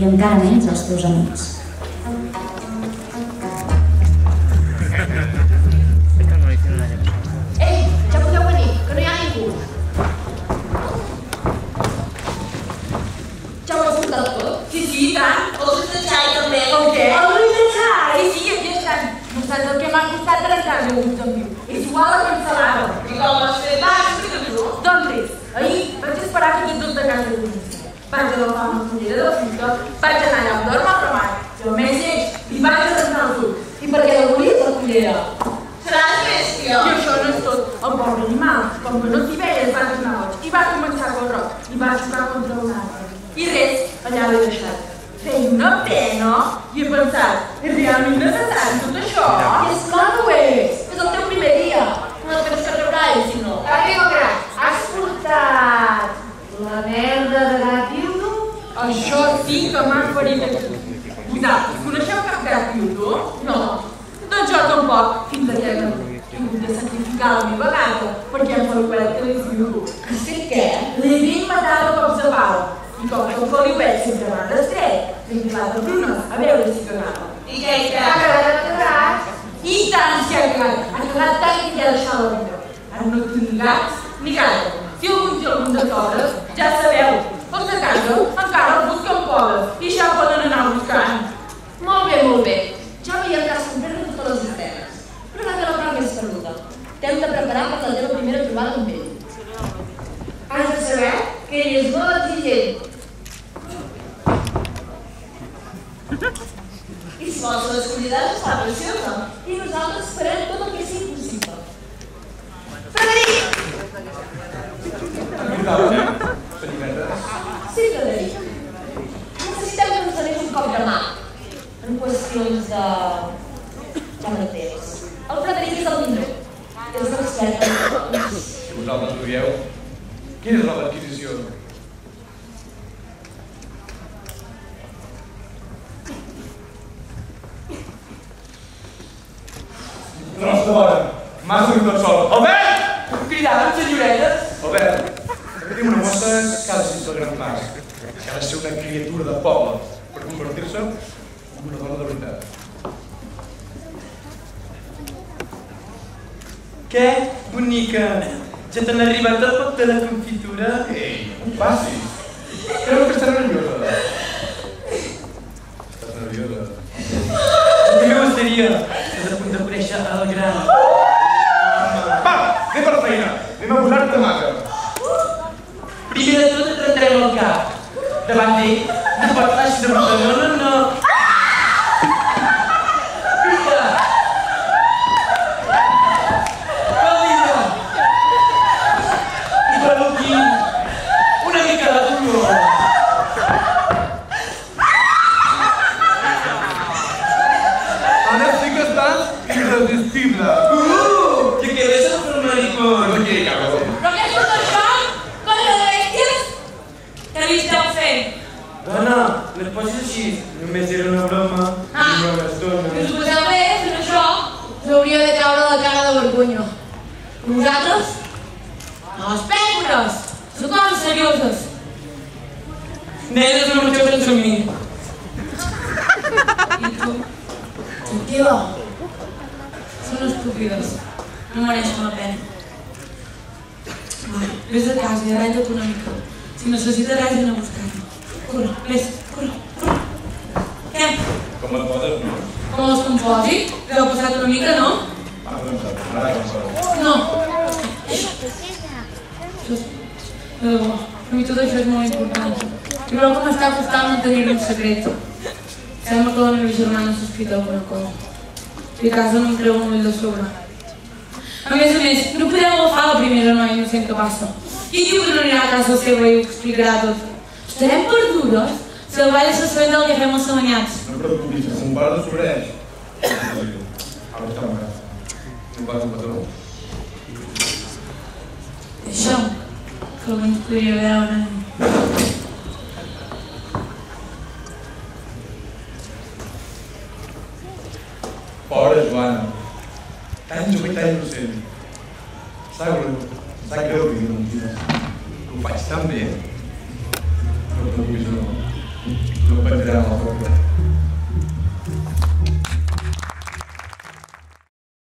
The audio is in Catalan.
i encara menys els teus amics. Ei, ja podeu venir, que no hi ha ningú. Ja ho has portat tot? Sí, i tant. El Luis de Xai també. El què? El Luis de Xai. Sí, aquí estan. No saps el que m'ha costat trencar-li un tambiu. És igual a cancel·lar-ho. I com vas fer? Va, explica-t'ho. Doncs res, ahir vaig esperar que tots dos de casa de l'inici. Vaig agafar una fullera de la finca, vaig anar allà on dorm el ramat, i el més lleig, li vaig arrencar els ulls. I perquè la volia la fullera. Seràs bèstia. I això no és tot. El pobre animal, com que no s'hi veia, es va tornar boig i va començar a córrer i va xocar contra un arbre. I res, allà l'he deixat. Feia una pena i he pensat, és realment necessari tot això? I esclar no ho és. És el teu primer dia. No et penses que rebrà ell, si no. Arriba, crac, has portat la merda de gat Dildo? Això sí que m'ha ferit aquí. Vosaltres coneixeu cap gat Dildo? No. Doncs jo tampoc, fins que he hagut de sacrificar la meva gata perquè em faluet que l'he Dildo. Que sé què? L'he vist matar a cops de pau. I com que el foliuet sempre m'ha destret, l'he filat a Bruno a veure si cagava. I què, i què? Ha cagat. I tant si ha cagat. Ha cagat tant que ja ha deixat la vida. Ara no tinc gats ni gata. Si algun té algun de sobres, ja sabeu. Els de casa encara els busquen pobres i ja poden anar buscant. Molt bé, molt bé. Ja veiem que has complert totes les escenes. Però ara que la prova és perduda. T'hem de preparar per la teva primera trobada amb ell. Has de saber que ell és molt exigent. I si vols que l'escolliràs està preciosa. I nosaltres farem tot el que sigui possible. Frederic! Sí, Frederic. Necessitem que ens donis un cop de mà en qüestions de... ja no temps. El Frederic és el millor. És l'expert en tot. Si vosaltres ho dieu, quina és l'adquisició? Nostra hora, m'ha sortit tot sol. Albert! Cridaven, senyoretes? Albert, aquí tinc una mossa que ha de ser el gran mas, que ha de ser una criatura de poble per convertir-se en una dona de veritat. Què, bonica? Ja t'han arribat el pot de la confitura? Ei, no ho passis. Creu que estàs nerviosa. Estàs nerviosa. També m'estaria. Estàs a punt de conèixer el gran. Va, anem per la feina. Anem a posar-te de massa. Primer de tot et rentarem el cap. Davant d'ell, no pots anar així de bruta. No. Una mica de dolor. Ara sí que estàs irresistible. Que quedes el maricón. Aquí, cabrón. Però què és tot això? Colla de bèsties? Què li esteu fent? Dona, no et posis així. Només era una broma. Una estona. Si us ho passeu bé fent això, us hauria de caure la cara de vergonya. I vosaltres? No, espècores! Sou coses serioses. Nenes no marxeu sense mi. I tu? Tranquil·la. Són estúpides. No mereixen la pena. Vés a casa i arranja-te una mica. Si necessites res, vine a buscar-me. Corre, corre. Què? Com et poses, no? Com vols que em posi? L'heu passat una mica, no? Va, doncs, ara ja em No. De debò, per mi tot això és molt important. I però que m'està costant mantenir-ho en secret. Sembla que la meva germana sospita alguna cosa. I a casa no em creu un ull de sobre. A més, no podem agafar la primera noia innocent que passa. Qui diu que no anirà a casa seva i ho explicarà tot? Estarem perdudes si el ball s'assabenta del que fem els semanyats. No et preocupis, que mon pare descobreix. Ara està a casa. No vas al patró. Deixa'm, que algú ens podria veure. Pobra Joana. Tan jove i tan innocent. Sap greu que digui mentides. Ho faig tan bé. No et preocupis, no. no penjarem el poble.